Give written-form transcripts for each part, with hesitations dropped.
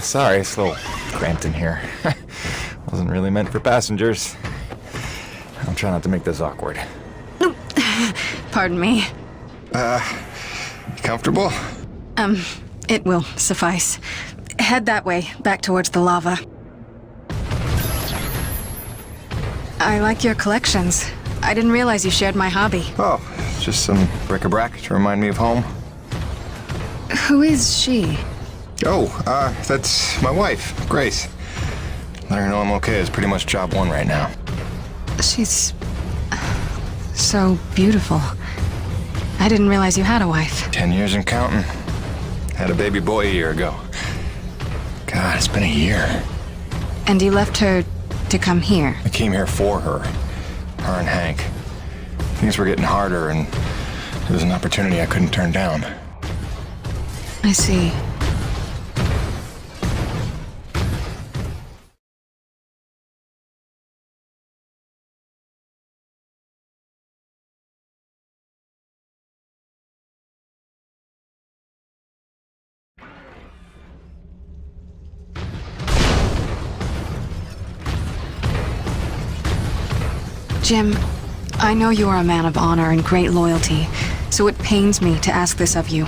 Sorry, it's a little cramped in here. Wasn't really meant for passengers. I'll try not to make this awkward. Pardon me. Comfortable? It will suffice. Head that way, back towards the lava. I like your collections. I didn't realize you shared my hobby. Oh, just some bric-a-brac to remind me of home. Who is she? Oh, that's my wife, Grace. Let her know I'm okay is pretty much job one right now. She's so beautiful. I didn't realize you had a wife. 10 years and counting. Had a baby boy a year ago. God, it's been a year. And you left her to come here? I came here for her. Her and Hank. Things were getting harder, and it was an opportunity I couldn't turn down. I see. Jim, I know you are a man of honor and great loyalty, so it pains me to ask this of you.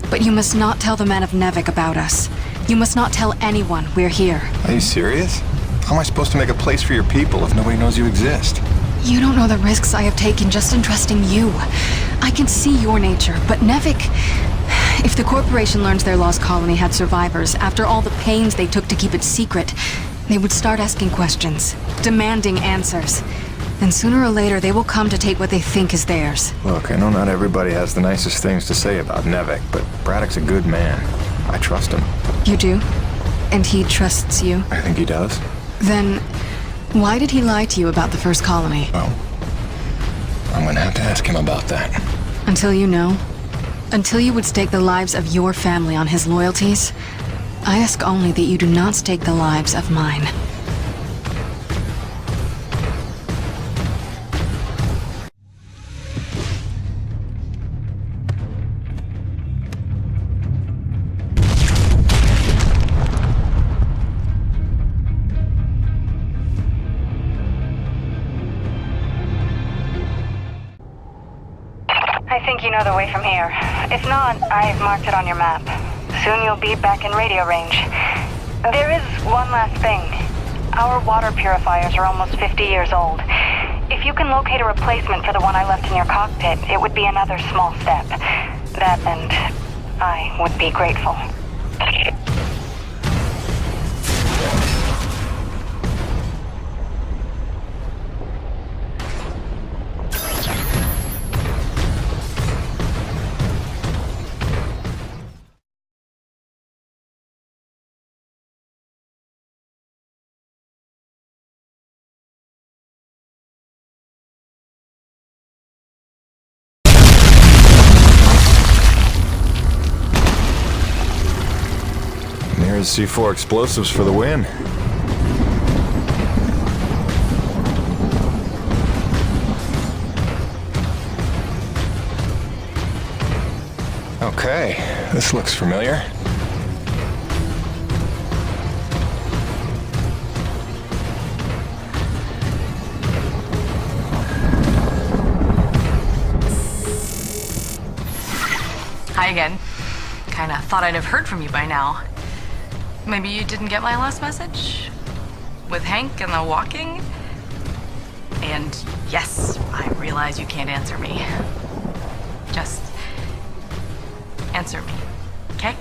But you must not tell the men of Nevik about us. You must not tell anyone we're here. Are you serious? How am I supposed to make a place for your people if nobody knows you exist? You don't know the risks I have taken just in trusting you. I can see your nature, but Nevik... If the corporation learns their lost colony had survivors, after all the pains they took to keep it secret, they would start asking questions, demanding answers. And sooner or later, they will come to take what they think is theirs. Look, I know not everybody has the nicest things to say about Nevik, but Braddock's a good man. I trust him. You do? And he trusts you? I think he does. Then, why did he lie to you about the first colony? Well, I'm gonna have to ask him about that. Until you know? Until you would stake the lives of your family on his loyalties, I ask only that you do not stake the lives of mine. I think you know the way from here. If not, I've marked it on your map. Soon you'll be back in radio range. There is one last thing. Our water purifiers are almost 50 years old. If you can locate a replacement for the one I left in your cockpit, it would be another small step. That and I would be grateful. There's C4 explosives for the win. Okay, this looks familiar. Hi again. Kinda thought I'd have heard from you by now. Maybe you didn't get my last message? With Hank and the walking? And yes, I realize you can't answer me. Just answer me, okay?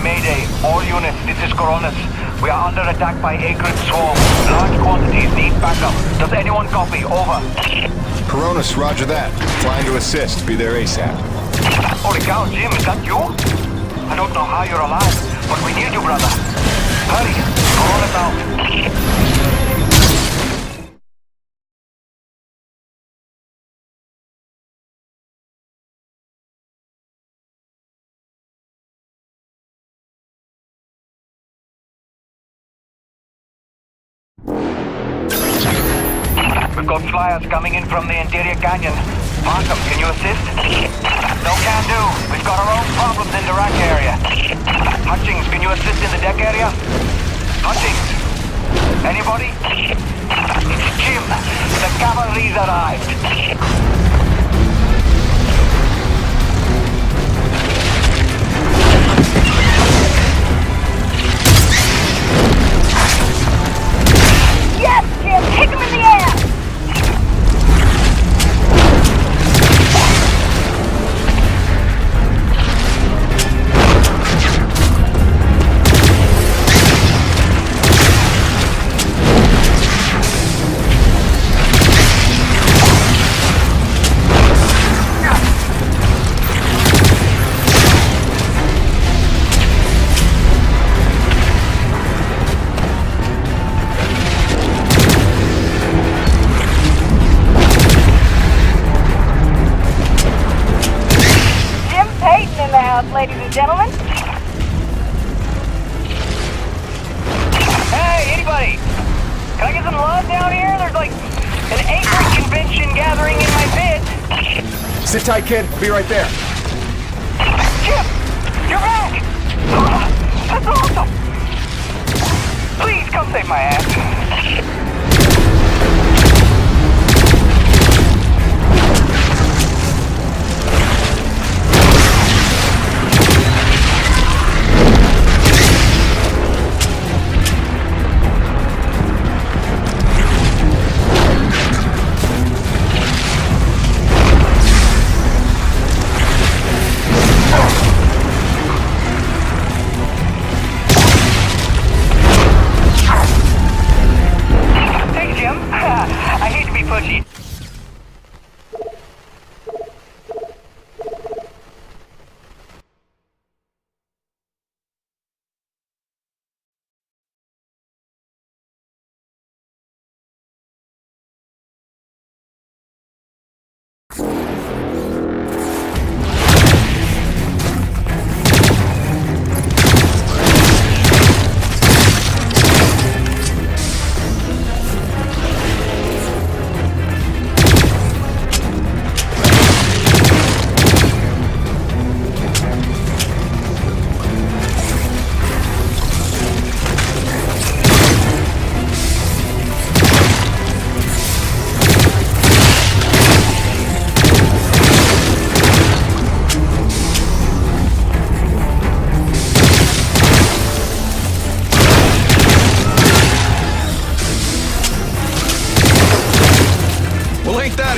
Mayday. All units, this is Coronis. We are under attack by Acrid Swarm. Large quantities need backup. Does anyone copy? Over. Coronus, roger that. Flying to assist. Be there ASAP. Holy cow, Jim, is that you? I don't know how you're alive, but we need you, brother. Hurry, Coronus out. We've got flyers coming in from the interior canyon. Markham, can you assist? No can do. We've got our own problems in the rack area. Hutchings, can you assist in the deck area? Hutchings? Anybody? It's Jim. The cavalry's arrived. Yes, Jim! Kick him in the air! Ladies and gentlemen. Hey, anybody? Can I get some love down here? There's like an acre convention gathering in my pit. Sit tight, kid. I'll be right there. Chip, you're back! That's awesome! Please come save my ass.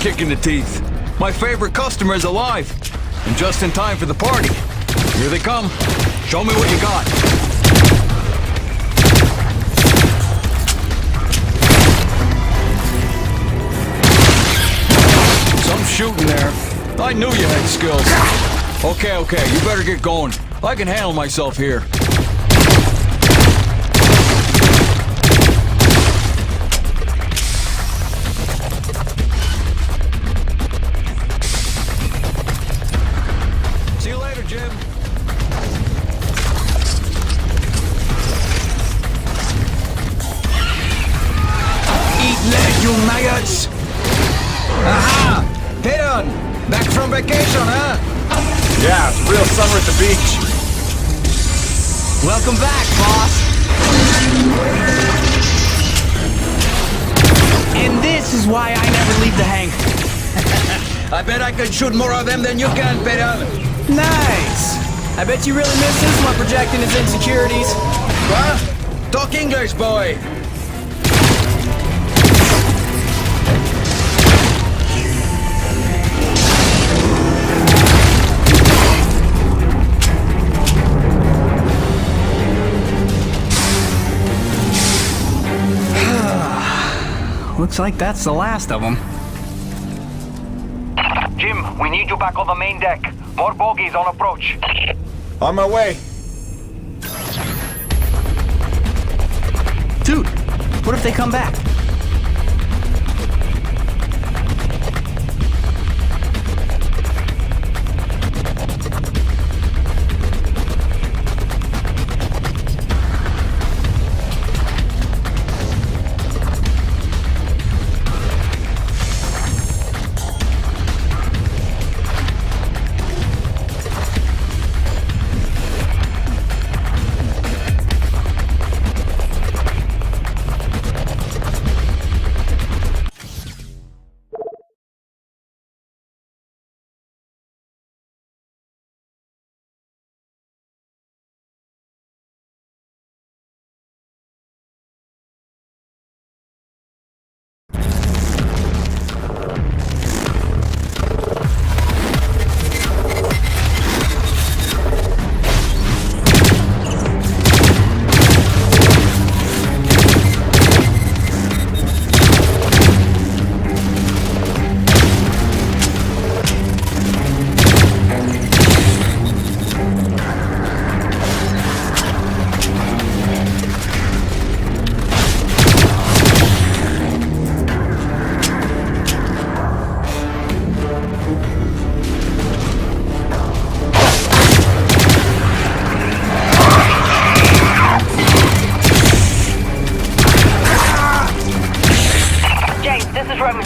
Kick in the teeth. My favorite customer is alive. And just in time for the party. Here they come. Show me what you got. Some shooting there. I knew you had skills. Okay, you better get going. I can handle myself here. Maggots! Aha! Hit on! Back from vacation, huh? Yeah, it's real summer at the beach. Welcome back, boss! And this is why I never leave the hangar. I bet I could shoot more of them than you can, Peter. Nice! I bet you really miss this one projecting his insecurities. What? Talk English, boy! looks like that's the last of them. Jim, we need you back on the main deck. More bogies on approach. On my way. Dude, what if they come back?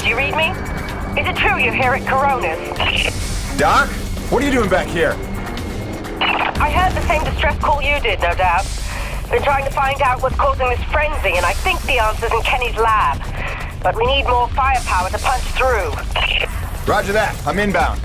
Do you read me? Is it true you're here at Coronis? Doc? What are you doing back here? I heard the same distress call you did, no doubt. Been trying to find out what's causing this frenzy, and I think the answer's in Kenny's lab. But we need more firepower to punch through. Roger that. I'm inbound.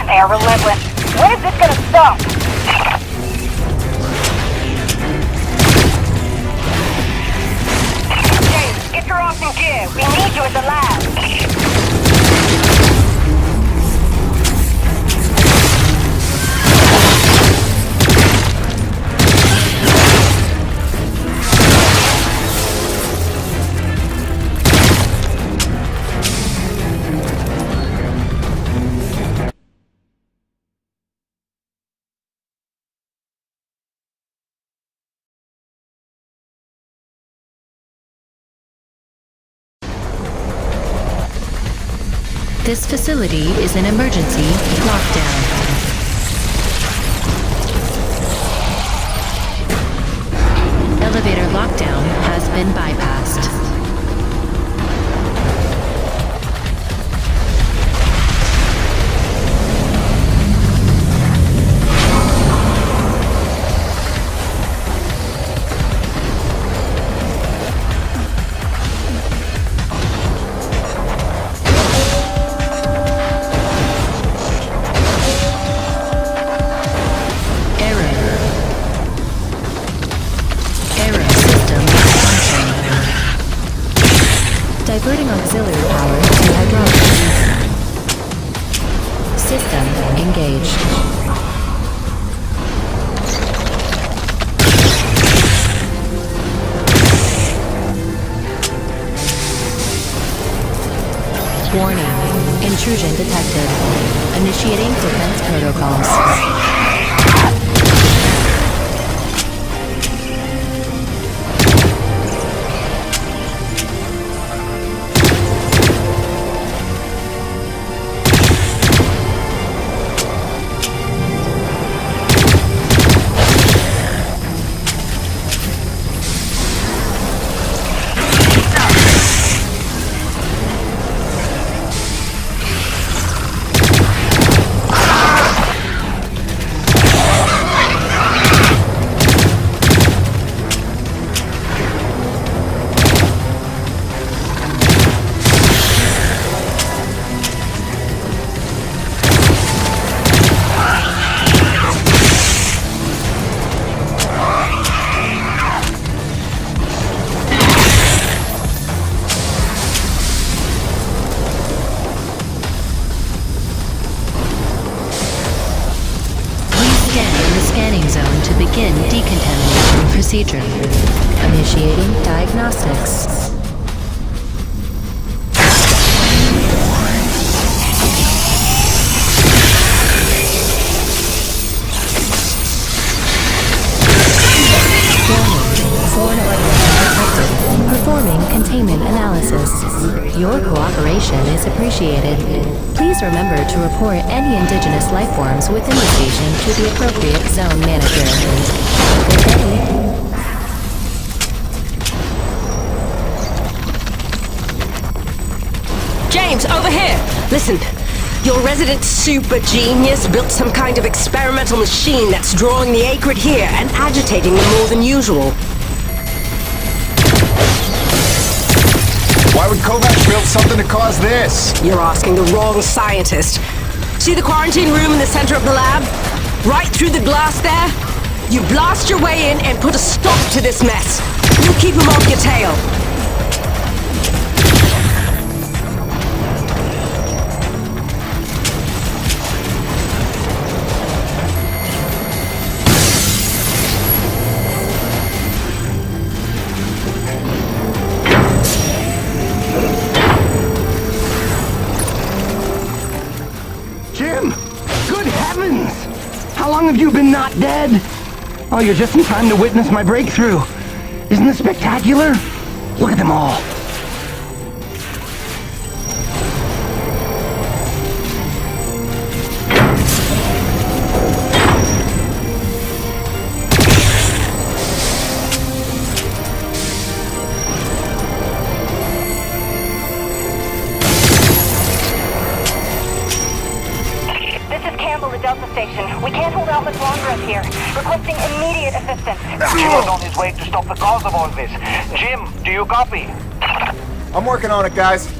They are relentless. When is this gonna stop? James, get your ass in gear. We need you at the lab. This facility is an emergency lockdown. Elevator lockdown has been bypassed. Diverting auxiliary power to hydraulics. System engaged. Warning. Intrusion detected. Initiating defense protocols. Begin decontamination procedure. Initiating diagnostics. Foreign organism detected. Performing containment analysis. Your cooperation is appreciated. Please remember to report any indigenous life forms within the station to the appropriate zone manager. Good day. James, over here! Listen, your resident super genius built some kind of experimental machine that's drawing the acrid here and agitating them more than usual. Why would Kovac build something to cause this? You're asking the wrong scientist. See the quarantine room in the center of the lab? Right through the glass there? You blast your way in and put a stop to this mess. You'll keep him off your tail. How long have you been not dead? Oh, you're just in time to witness my breakthrough. Isn't this spectacular? Look at them all. We can't hold out much longer up here. Requesting immediate assistance. Jim is on his way to stop the cause of all this. Jim, do you copy? I'm working on it, guys.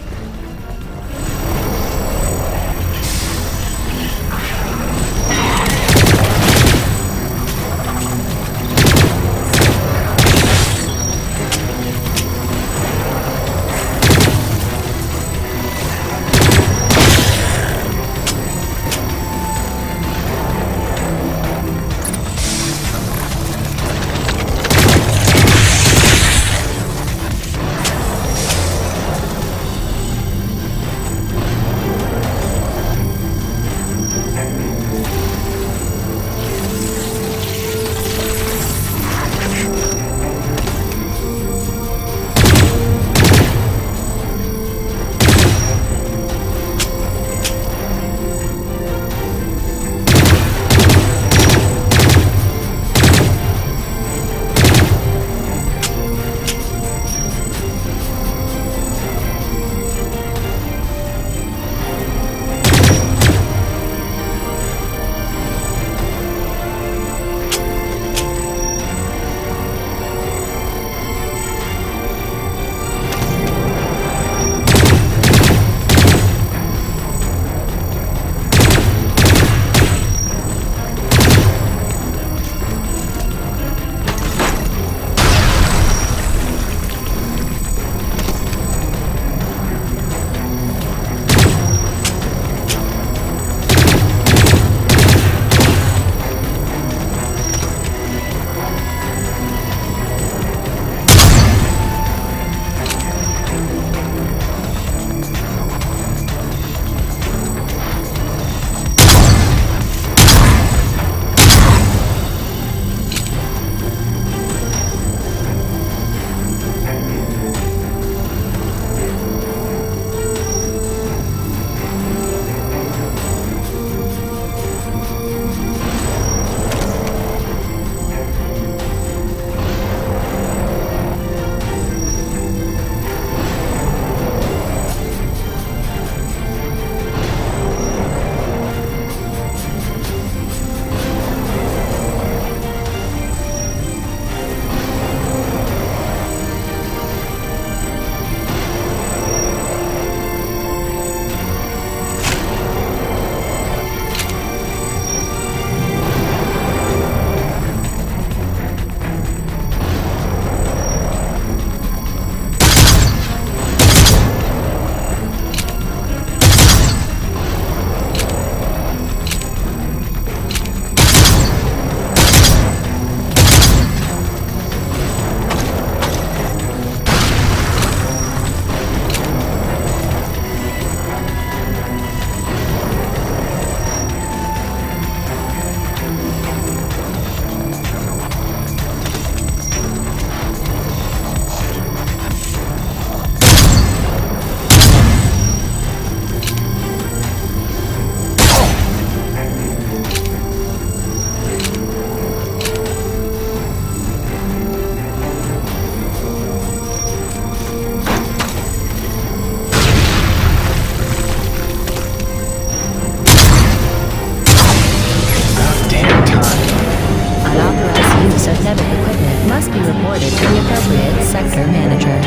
reported to the appropriate sector manager.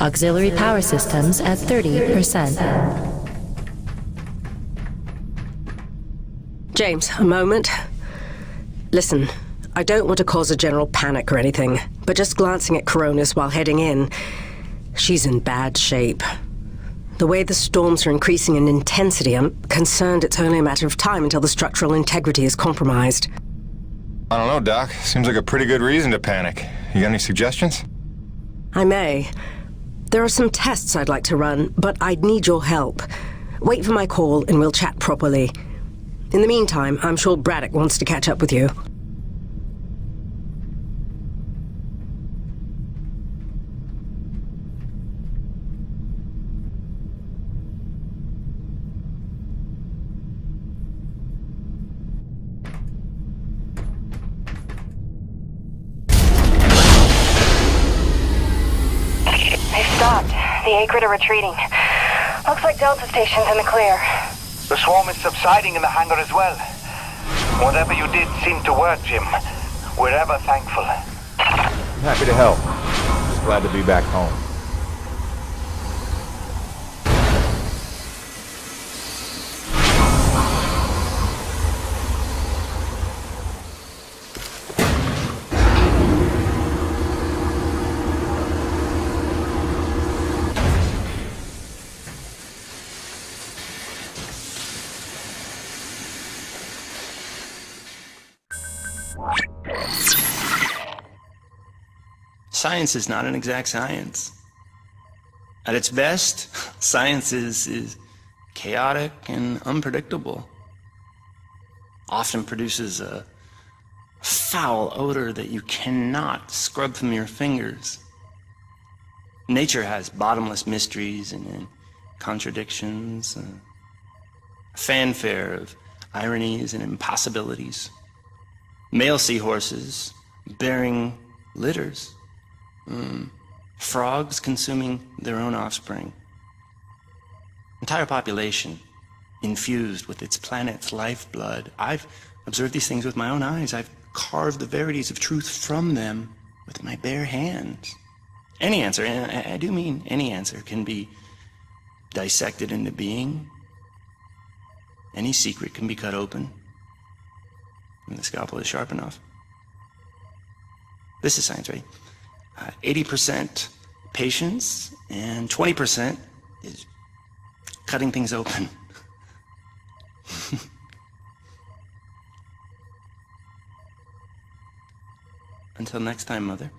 Auxiliary power systems at 30%. James, a moment. Listen, I don't want to cause a general panic or anything, but just glancing at Coronis while heading in, she's in bad shape. The way the storms are increasing in intensity, I'm concerned it's only a matter of time until the structural integrity is compromised. I don't know, Doc. Seems like a pretty good reason to panic. You got any suggestions? I may. There are some tests I'd like to run, but I'd need your help. Wait for my call and we'll chat properly. In the meantime, I'm sure Braddock wants to catch up with you. The Acrid are retreating. Looks like Delta Station's in the clear. The swarm is subsiding in the hangar as well. Whatever you did seemed to work, Jim. We're ever thankful. I'm happy to help. Just glad to be back home. Science is not an exact science. At its best, science is chaotic and unpredictable. Often produces a foul odor that you cannot scrub from your fingers. Nature has bottomless mysteries and contradictions, a fanfare of ironies and impossibilities. Male seahorses bearing litters. Frogs consuming their own offspring. Entire population infused with its planet's lifeblood. I've observed these things with my own eyes. I've carved the verities of truth from them with my bare hands. Any answer, and I do mean any answer, can be dissected into being. Any secret can be cut open when the scalpel is sharp enough. This is science, right? 80% patience and 20% is cutting things open. Until next time, Mother.